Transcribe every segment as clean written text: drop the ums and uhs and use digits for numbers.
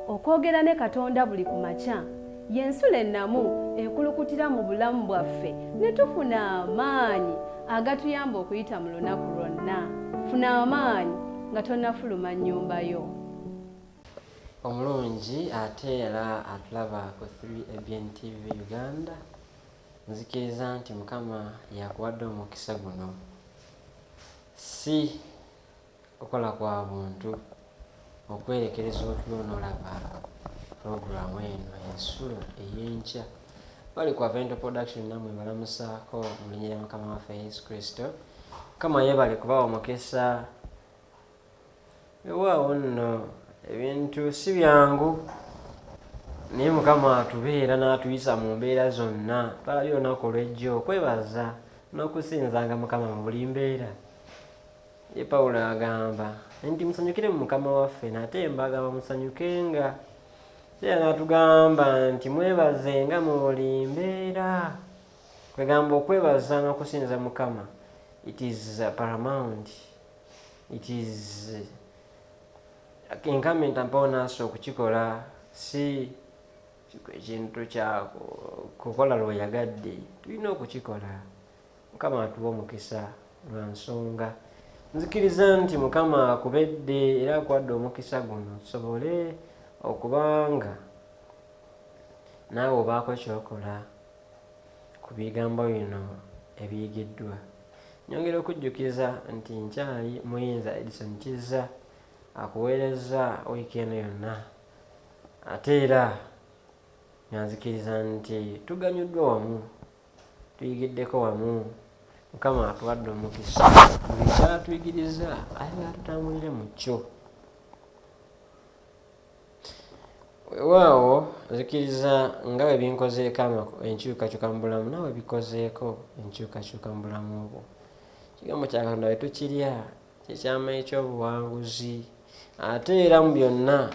okwogera ne Katonda buli ku makya y'ensula ennamu ekulukutira mu bulamu bwaffe ne tufuna amaanyi agatuyamba okuyita mu lunaku lwonna. Funa amaanyi nga tonnafuluma nnyumba yo. Omulungi ate era atulaba ku 3ABN TV Uganda, nzikiriza nti Mukama yakuwadde omukisa guno, si okukola kwa buntu okwerekereza otulo n'olaba puroguramu eno ensulo ey'enkya. Bali ku Avento Production namwe balamusaako mu linnya lya Mukama waffe Yesu Kristo. Mukama yeebale kubawa omukisa. Ewaawo nno ebintu si byangu, naye Mukama atubeera n'atuyisa mu mbeera zonna. Twalabye olunaku olw'ejjo okwebaza n'okusinzanga Mukama mu buli mbeera. Ye Pawulo agamba nti musanyukire mu Mukama waffe, nate mbagamba musanyukenga. Era n'atugamba nti mwebazenga mu buli mbeera. Kwegamba okwebaza n'okusinza Mukama, it is paramount. It is incumbent upon us okukikola, si ekintu kya kukola lweyagadde. Tulina okukikola. Mukama atuwa omukisa lwa nsonga. Nzikiriza nti Mukama akubedde era akuwadde omukisa guno tusobole okubanga naawe obaako kyokola ku bigambo bino ebiyigiddwa. Nyongera okujjukiza nti nkyali Muyinza Edison Kizza akuweereza wiiki eno yonna, ate era nzikiriza nti tuganyuddwa wamu, tuyigiddeko wamu. Mukama atuwadde omukisa, buli kyatuyigiriza ayagala tutambulire mu kyo. Weewaawo nzikiriza nga bwe binkozeeko enkyukakyuka mu bulamu, nawe bikozeeko enkyukakyuka mu bulamu bwo. Ekigambo kya Katonda bwe tukirya kyekyama eky'obuwanguzi, ate era mu byonna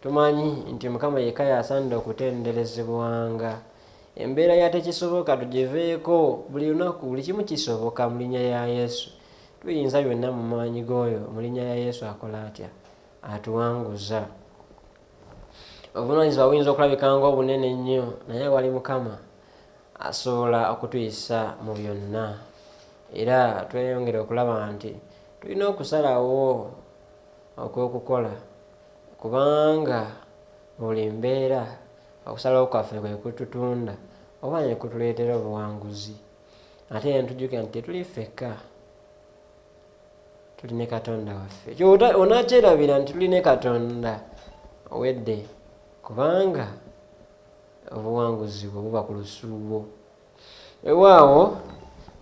tumanyi nti Mukama yekka yasaanidde okutenderezebwanga. Embeera ya tekisoboka tugiveeko, buli lunaku buli kimu kisoboka mu linnya lya Yesu. Tuyinza byonna mu maanyi g'oyo, mu linnya lya Yesu akola atya? Atuwanguza. Obuvunaanyizibwa buyinza okulabika nga obunene ennyo, naye wali Mukama asobola okutuyisa mu byonna. Era tweyongera okulaba nti tulina okusalawo okw'okukola, kubanga buli mbeera okusalawo kwaffe kwe kututunda oba ne kutuleetera obuwanguzi. Ate era ntujjukira nti tetuli ffekka, tuli ne Katonda waffe. Onakyerabira nti tuli ne Katonda owedde, kubanga obuwanguzi bwe buba ku lusuubo. Ewaawo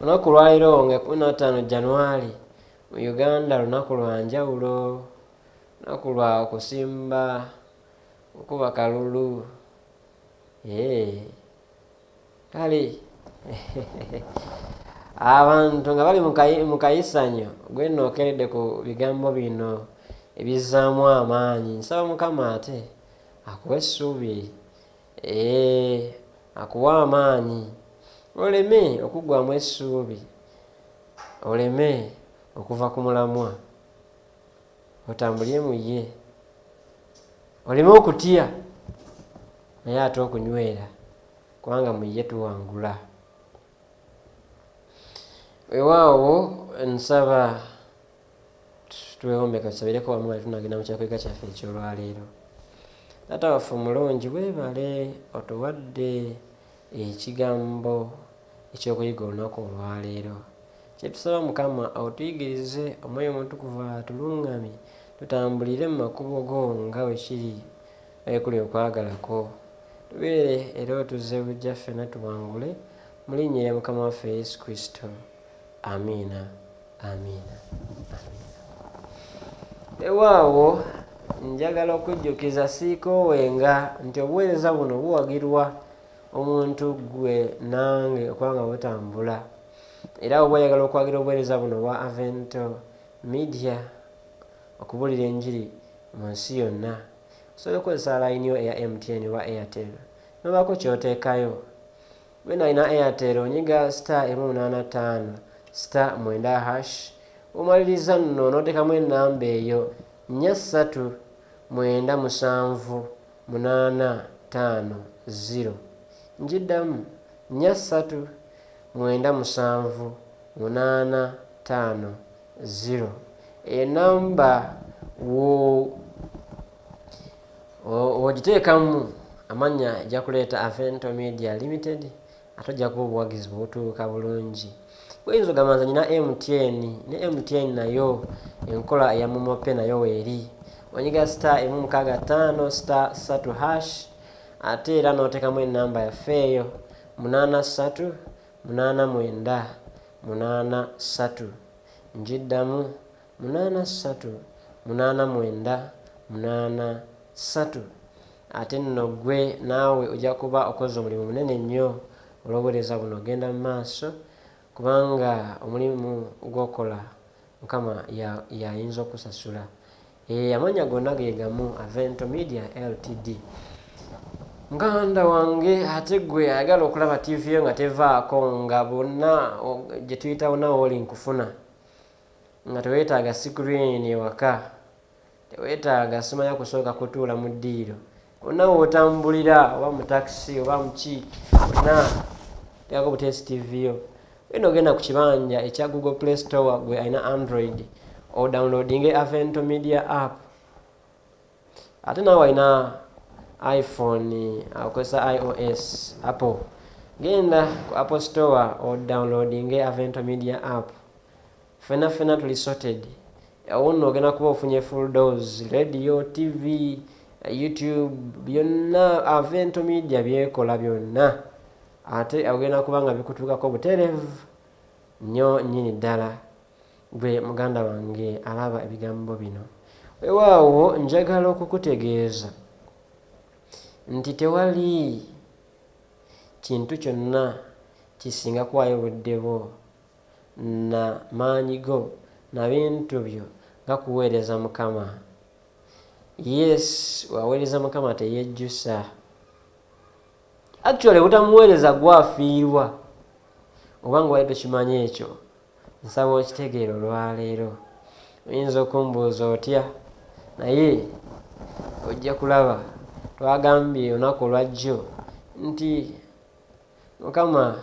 olunaku lwaliro nga 15 January mu Uganda lunaku lwa njawulo, lunaku lwa kusimba, okuba kalulu. Kale abantu nga bali mu kayisanyo gwenno okeredde ku bigambo bino ebizzaamu amaanyi. Nsaba Mukama ate akuwa essuubi, akuwa amaanyi, oleme okuggwamu essuubi, oleme okuva ku mulamwa, otambulire mu ye, oleme okutya naye ate okunywera, kubanga mu ye tuwangula. Weewaawo nsaba twewombeka tusabireko wamu nga tunagenda mu kyakweka kyaffe ekyolwaleero. Taata waffe omulungi, weebale otuwadde ekigambo ekyokuyiga olunaku olwaleero. Kyetusaba Mukama otuyigirize, Omwoyo Omutukuvu atulungamye, tutambulire mu makubo go nga bwe kiri ekuli okwagalako. Tubeere era otuze bujja ffenna tuwangule mu linnya lya Mukama waffe Yesu Kristo. Amiina, amiina, amiina. Ewaawo njagala okujjukiza siikoowenga nti obuweereza buno buwagirwa omuntu gwe nange okubanga butambula. Era oba oyagala okwagira obuweereza buno bwa Avento Media okubuulira enjiri mu nsi yonna, osobola okukozesa layini yo eya MTN oba Airtel. Nobaako ky'oteekayo. Bwe nalina Airtel onyiga *185 *9#. Omaliriza nno n'oteekamu ennamba eyo 397 850 njiddamu 4397850 enamba wogiteekamu amanya ejja kuleeta Avento Media Limited ate ojja kuba obuwagizi butuuka bulungi. Buyinza ogamanza nina MTN ne MTN nayo enkola eya momope nayo weeri onyiga *165*3# ate era n'oteekamu enamba yaffe eyo 838983 njiddamu 838983 ate nno gwe naawe ojja kuba okoze omulimu munene nnyo olw'obuweereza buno ogenda mu maaso kubanga omulimu gw'okola Mukama y'ayinza okusasula. Amannya gonna ge gamu Avento Media Ltd. Muganda wange ate gwe ayagala okulaba TV yo nga tevaako nga bonna gye tuyitawo nawo oli nkufuna nga teweetaaga screen ewaka teweetaaga simanya kusooka kutuula mu ddiiro bonna wootambulira oba mu takisi oba mu ki bonna teako buteesi TV yo wena ogenda ku kibanja ekya Google Play Store gwe alina Android odownloadinge Avento Media app ate naawe alina iPhone akozesa iOS Apple genda ku Apple Store odownloadinge Avento Media app fena tuli sorted awo ogenda kuba ofunye full dose radio TV YouTube byonna Avento Media byekola byonna ate ogenda kuba nga bikutuukako butereevu nnyo nnyini ddala gwe muganda wange alaba ebigambo bino. Weewaawo njagala okukutegeeza nti tewali kintu kyonna kisinga kuwaayo budde bwo na maanyi go na bintu byo nga kuweereza Mukama. Yes, waweereza Mukama teyejjusa. Actually butamuweereza gwafiirwa oba nga wali tokimanyi ekyo nsaba okitegeera olwaleero. Oyinza okumbuuza otya naye ojja kulaba twagambye olunaku olwajjo nti Mukama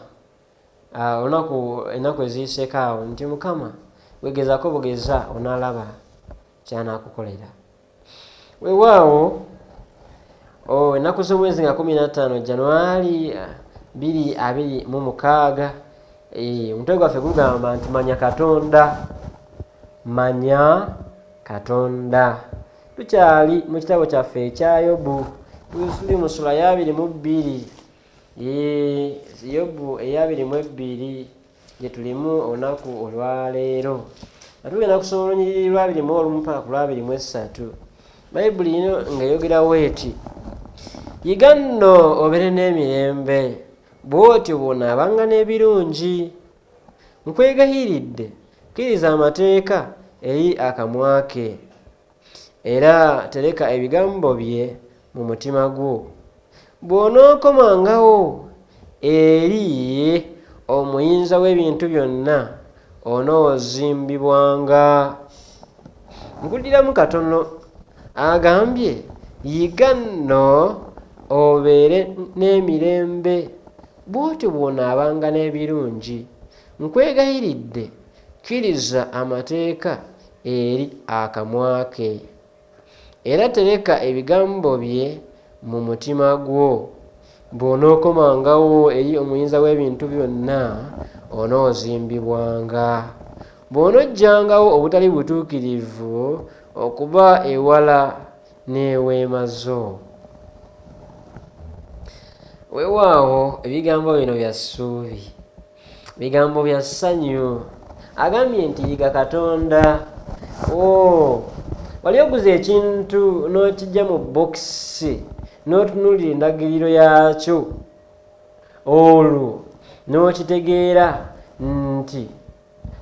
ennaku eziyiseeko awo nti Mukama wegezaako bugeza onaalaba kyanaakukolera. Weewaawo ennaku z'omwezi nga 15 January 2026 omutwe gwaffe gugamba nti manya Katonda. Tukyali mu kitabo kyaffe ekya Yobu tuli mu sula ya 22 Yobu eya 22 gye tulimu olunaku olwaleero nga tugenda kusoma olunyiriri lwa 21 mpaka ku lwa 23. Bayibuli ino ng'eyogerawo eti yiga nno obeere n'emirembe bw'otyo bw'onaabanga n'ebirungi nkwegayiridde kkiriza amateeka eri akamwa ke era tereka ebigambo bye mu mutima gwo. Bw'onookomangawo eri omuyinza w'ebintu byonna onoozimbibwanga. Nkuddiramu katono agambye yiga nno obeere n'emirembe bw'otyo bw'onaabanga n'ebirungi nkwegayiridde kkiriza amateeka eri akamwa ke era tereka ebigambo bye mu mutima gwo. Bw'onookomangawo eri omuyinza w'ebintu byonna onoozimbibwanga. Bw'onojjangawo obutali butuukirivu okuba ewala n'eweema zo. Weewaawo ebigambo bino bya ssuubi, bigambo bya ssanyu. Agambye nti yiga Katonda. Wali oguza ekintu n'okijja mu bokisi n'otunuulira endagiriro yaakyo olwo n'okitegeera nti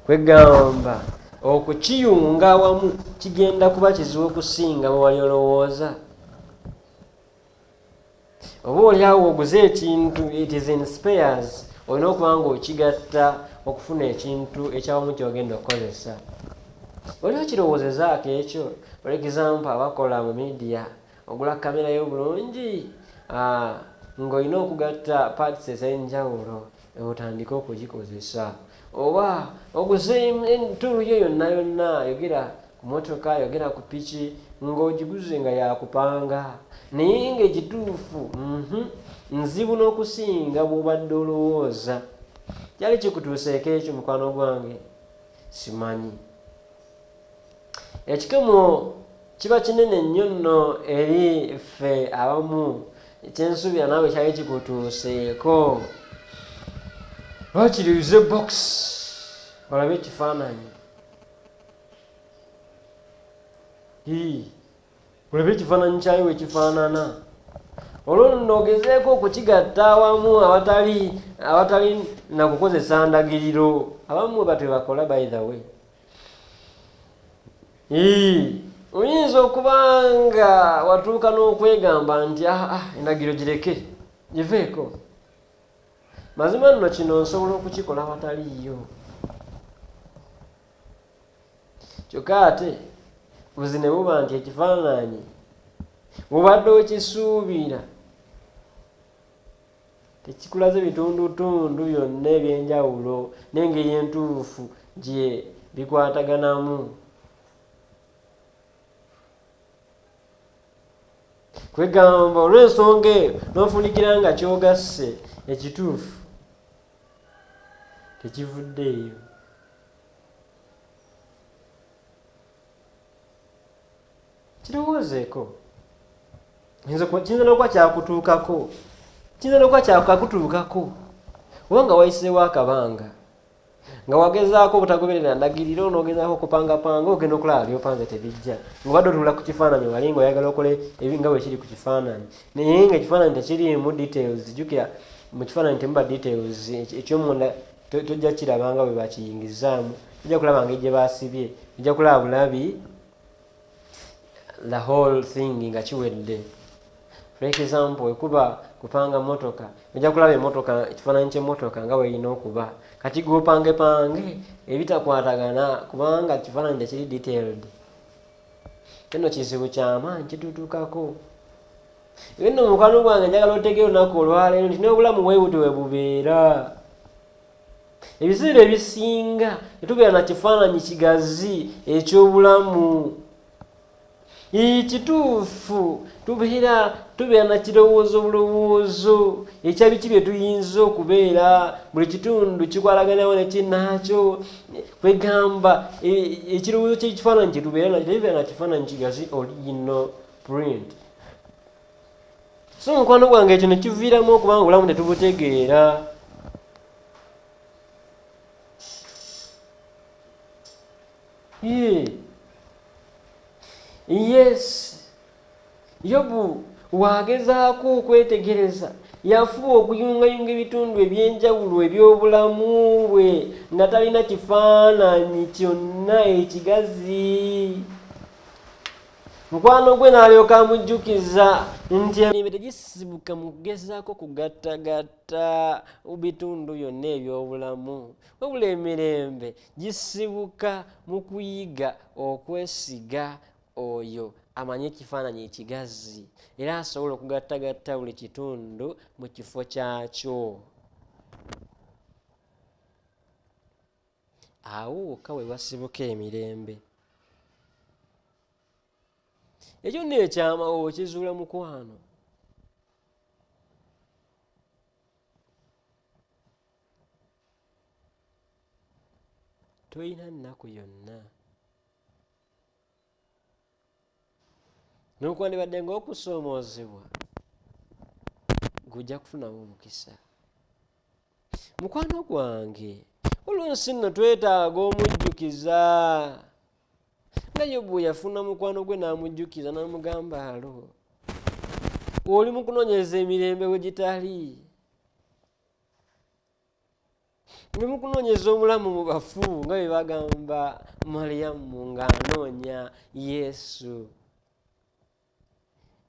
kwegamba okukiyunga awamu kigenda kuba kizibu okusinga bwe wali olowooza. Oba oliawo oguze ekintu it is in spares olina okuba nga okigatta okufuna ekintu ekyawamu kyogenda okukozesa. Oli okirowoozezaako ekyo. For example abakola mu media ogula kamera yo bulungi ng'olina okugatta parts ez'enjawulo otandika okugikozesa, oba oguze entulu yo yonna yogera ku motoka yogera ku piki ng'ogiguze nga yakupanga naye ng'ekituufu nzibu n'okusinga bw'obadde olowooza. Kyali kikutuuseeko ekyo mukwano gwange? Simanyi. Ekikomo kiba kinene nnyo nno eri ffe abamu, ekyensuubira naawe kyali kikutuuseeko. Lwakiriuze box olabe ekifaananyi, olabe ekifaananyi kyayo we kifaanana. Olwo nno ogezeeko okukigatta awamu awatali na kukozesa ndagiriro. Abamu batwe bakola by the way. Oyinza okuba nga watuuka n'okwegamba nti endagiro gireke giveeko. Mazima nno kino nsobola okukikola awataliyo. Kyokka ate buzi ne buba nti ekifaananyi bw'obadde okisuubira tekikulaze bitundutundu byonna eby'enjawulo n'engeri entuufu gye bikwataganamu. Kwegamba olw'ensonga eyo n'ofunikira nga kyogasse ekituufu tekivuddeeyo. Kirowoozeeko, kiyinza n'okuba kyakutuukako, kiyinza n'okuba kyakakutuukako oba nga wayiseewo akabanga nga wagezaako obutagoberera ndagiriro n'ogezaako okupangapanga ogenda okulaba by'opanze tebijja ng'obadde otunula ku kifaananyi wali ng'oyagala okole nga bwe kiri ku kifaananyi naye ng'ekifaananyi tekiriimu details. Jjukira mu kifaananyi temuba details, eky'omunda tojja kiraba nga bwe bakiyingizaamu, tojja kulaba ngeri gye baasibye, ojja kulaba bulabi the whole thing nga kiwedde. For example, ekuba kupanga motoka, ojja kulaba emotoka, ekifaananyi ky'emmotoka nga bw'erina okuba. Kati gw'opangepange ebitakwatagana kubanga kifaananyi tekiri detailed. Kino kizibu ky'amaanyi kitutukako. Nno mukwano gwange njagala otegeera olunaku olwaleero nti n'obulamu bwebutyo bwe bubeera. Ebiseera ebisinga tetubeera na kifaananyi kigazi eky'obulamu. Kituufu tubeera na kirowoozo bulowoozo ekya biki bye tuyinza okubeera, buli kitundu kikwalaganawo ne kinnaakyo. Kwegamba ekirowoozo ky'ekifaananyi kye tubeera na kifaananyi kigazi original print. So mukwano gwange ekyo ne kiviiramu okubanga obulamu tetubutegeera. Yes, Yobu wagezaako okwetegereza, yafuba okuyungayunga ebitundu eby'enjawulo eby'obulamu bwe nga talina kifaananyi kyonna ekigazi. Mukwano gwe n'alyoka amujjukiza nti emirembe tegisibuka mu kugezaako kugattagatta bitundu byonna eby'obulamu, wabula emirembe gisibuka mu kuyiga okwesiga oyo amanyi ekifaananyi ekigazi era asobola okugattagatta buli kitundu mu kifo kyakyo. Awo wokka we wasibuka emirembe. Ekyo nno ekyamawo okizuula mukwano. Toyina nnaku yonna n'okwandibadde ng'okusoomoozebwa gujja kufunamu omukisa. Mukwano gwange oluusi nno twetaaga omujjukiza. Nga Yobu yafuna mukwano gwe n'amujjukiza n'amugamba alo oli mu kunoonyeza emirembe we gitali, oli mu kunoonyeza omulamu mu bafu nga bwe bagamba Mariyamu ng'anoonya Yesu.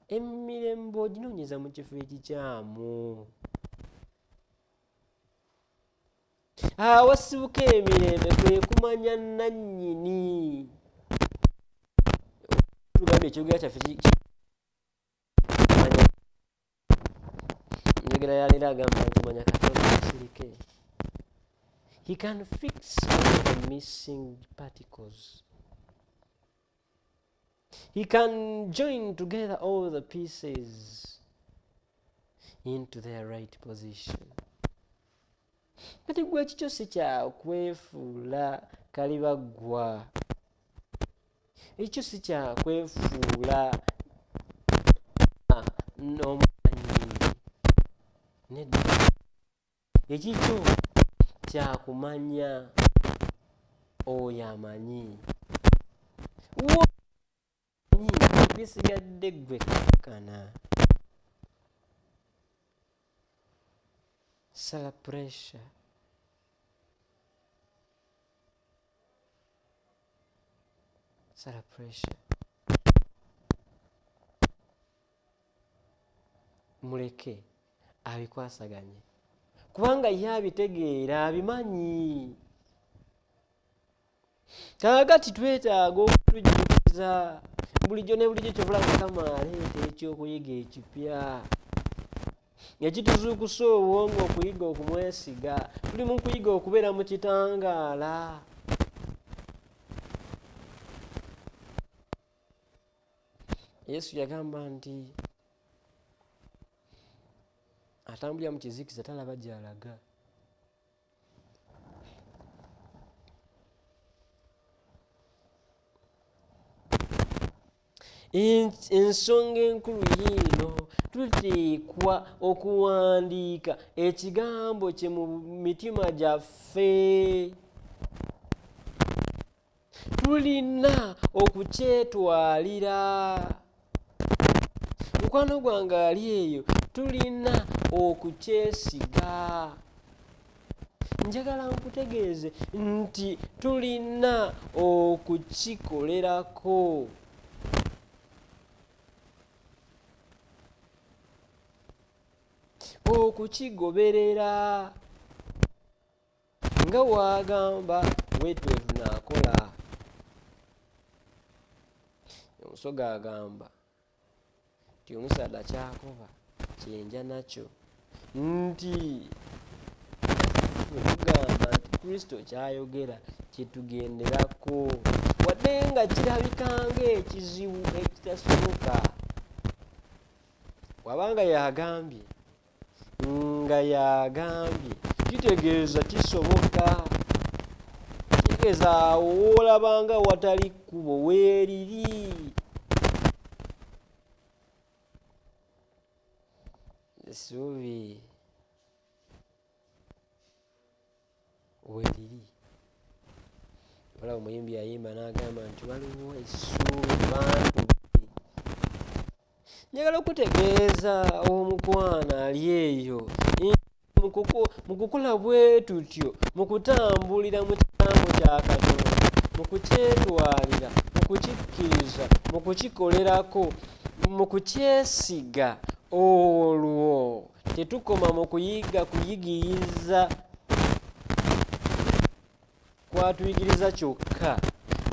Emirembe oginoonyeza mu kifo ekikyamu. Awasibuka emirembe kwe kumanya nannyini. Tugambye ekyogera kyaffe endagala ya leero agamba okumanya Katonda musirike. He can fix all the missing particles. He can join together all the pieces into their right position. Kati gwe ekikyo si kya kwefuula kalibaggwa. Ekyo si kya kwefuula n'omumanyi. Nedda. Ekikyo kya kumanya oyo amanyi. Bisigadde ggwe kakkana. Sala pressure. Sala pressure. Muleke abikwasaganye. Kubanga ye abitegeera abimanyi. Kaakati twetaaga okutujjukiza bulijjo ne bulijjo kyobula Mukama aleeta ekyokuyiga ekipya ekituzuukusa obwongo okuyiga okumwesiga. Tuli mu kuyiga okubeera mu kitangaala. Yesu yagamba nti atambulira mu kizikiza talaba gy'alaga. Ensonga enkulu yiino tuteekwa okuwandiika ekigambo kye mu mitima gyaffe. Tulina okukyetwalira. Mukwano gwange ali eyo, tulina okukyesiga. Njagala nkutegeeze nti tulina okukikolerako. Okukigoberera nga wagamba bwetwe tunaakola. Omusoga agamba nti omusaadha kyakoba kyenja nakyo, nti tugamba nti Kristo kyayogera kyetugenderako wadde nga kirabika ng'ekizibu ekitasoboka. Wabanga yagambye kitegeeza kisoboka. Kitegeeza awo woolabanga watali kkubo weeriri. Essuubi weeriri. Wala omuyimbi yayimba n'agamba nti waliwo essuubi bantu. Njagala okutegeeza omukwana ali eyo mu kukola bwe tutyo, mu kutambulira mu kigambo kya Katonda, mu kukyetwalira, mu kukikkiriza, mu kukikolerako, mu kukyesiga, olwo tetukoma mu kuyigiriza kwatuyigiriza kyokka,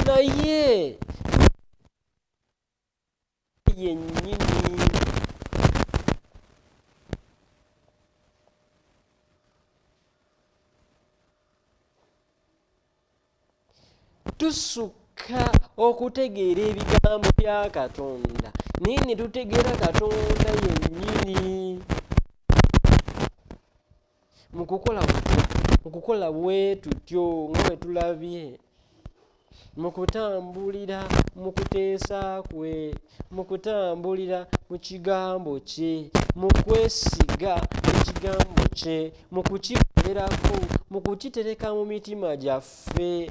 naye yennyini tusukka okutegeera ebigambo bya Katonda naye ne tutegeera Katonda yennyini mu kukola bwe tutyo nga bwe tulabye, mu kutambulira mu kuteesa kwe, mu kutambulira mu kigambo kye, mu kwesiga ekigambo kye, mu kukikolerako, mu kukitereka mu mitima gyaffe.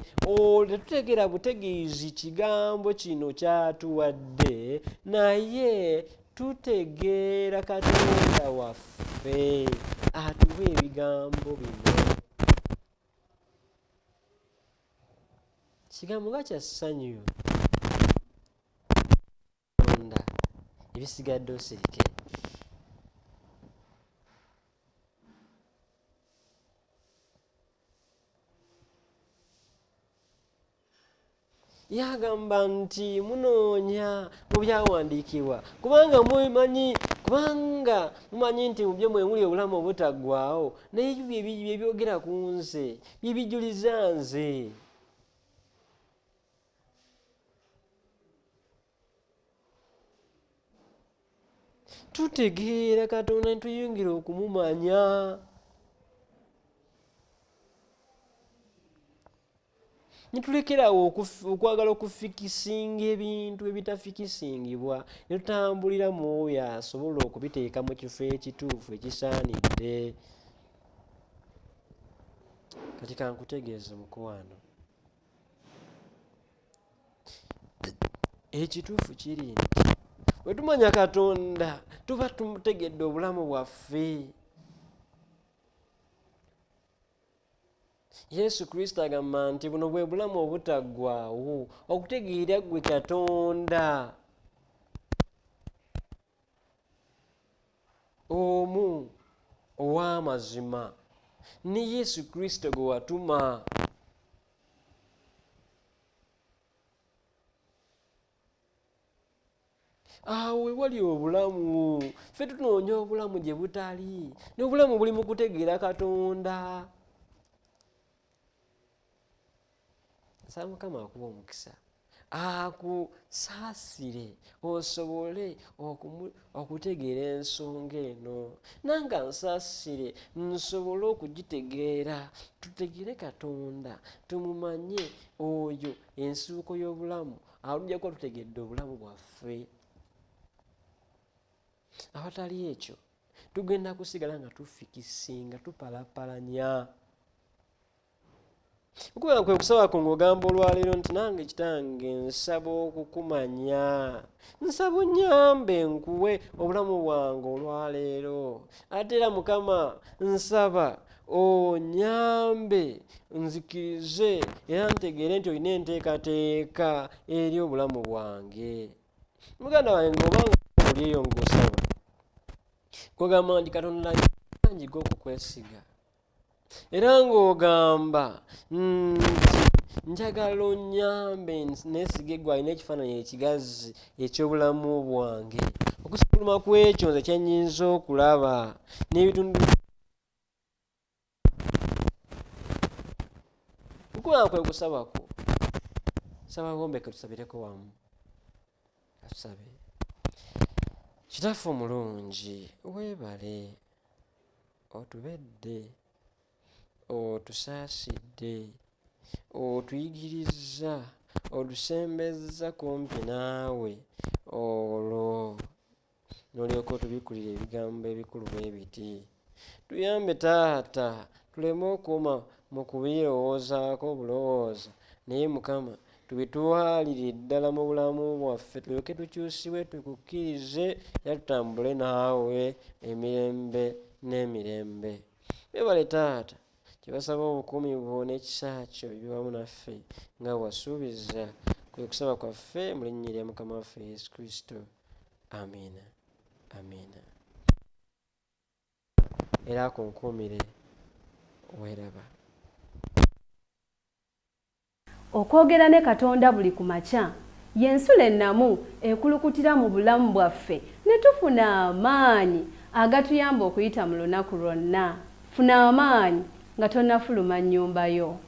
Tetutegeera butegeezi kigambo kino kyatuwadde, naye tutegeera Katonda waffe atuwa ebigambo bino. Kigambo nga kya ssanyu Katonda, ebisigadde osirike. Yagamba nti munoonya mu byawandiikibwa kubanga mubimanyi kubanga mumanyi nti mu byo mwemuli obulamu obutaggwaawo naye bye byogera ku nze bye bijuliza nze. Tutegeera Katonda ntuyingira okumumanya. Nitulekerawo okwagala okufikisinga ebintu ebitafikisingibwa ne tutambulira mu oyo asobola okubiteeka mu kifo ekituufu ekisaanidde. Kati kankutegeeze mukwano, ekituufu kiri nti bwe tumanya Katonda tuba tumutegedde obulamu bwaffe. Yesu Kristo agamba nti buno bwe bulamu obutaggwaawo, okutegeera ggwe Katonda omu ow'amazima ne Yesu Kristo gwe watuma. Awo we wali obulamu, ffe tunoonya obulamu gye butali, n'obulamu buli mu kutegeera Katonda. Nsaba Mukama akuwa omukisa akusaasire osobole okutegeera ensonga eno, nange ansaasire nsobole okugitegeera, tutegeere Katonda, tumumanye oyo ensibuko y'obulamu alujja kuba tutegedde obulamu bwaffe. Awatali ekyo tugenda kusigala nga tufikisinga, tupalapalanya. Okubera kwe kusaba ku ng'ogamba olwaleero nti nange Kitange nsaba okukumanya, nsaba onnyambe nkuwe obulamu bwange olwaleero. Ate era Mukama nsaba onnyambe nzikirize era ntegeere nti olina enteekateeka eri obulamu bwange. Muganda wange ng'obanga oli eyo ng'osaba, kwogamba nti Katonda yangi g'okukwesiga. Era ng'ogamba nti njagala onnyambe neesige ggwe alina ekifaananyi ekigazi eky'obulamu bwange, okusukkuluma ku ekyo nze kye nnyinza okulaba n'ebitundu okubanga kwe kusabako. Saba bombeke tusabireko wamu. Katusabe. Kitaffe omulungi, weebale, otubedde, otusaasidde, otuyigiriza, otusembezza kumpi naawe, olwo n'olyoka otubikulira ebigambo ebikulu bwe biti. Tuyambe Taata tuleme okuuma mu kubirowoozaako obulowooza, naye Mukama tubitwalire ddala mu bulamu bwaffe, tulyoke tukyusibwe tukukkirize era tutambule naawe emirembe n'emirembe. Weebale Taata, kyebasaba obukuumi bwo n'ekisa kyo bibe wamu naffe nga wasuubiza, kwe kusaba kwaffe mu linnya lya Mukama waffe Yesu Kristo. Amiina. Amiina. Era akunkuumire. Weeraba. Okwogera ne Katonda buli ku makya y'ensula ennamu ekulukutira mu bulamu bwaffe ne tufuna amaanyi agatuyamba okuyita mu lunaku lwonna. Funa amaanyi nga tonnafuluma nnyumba yo.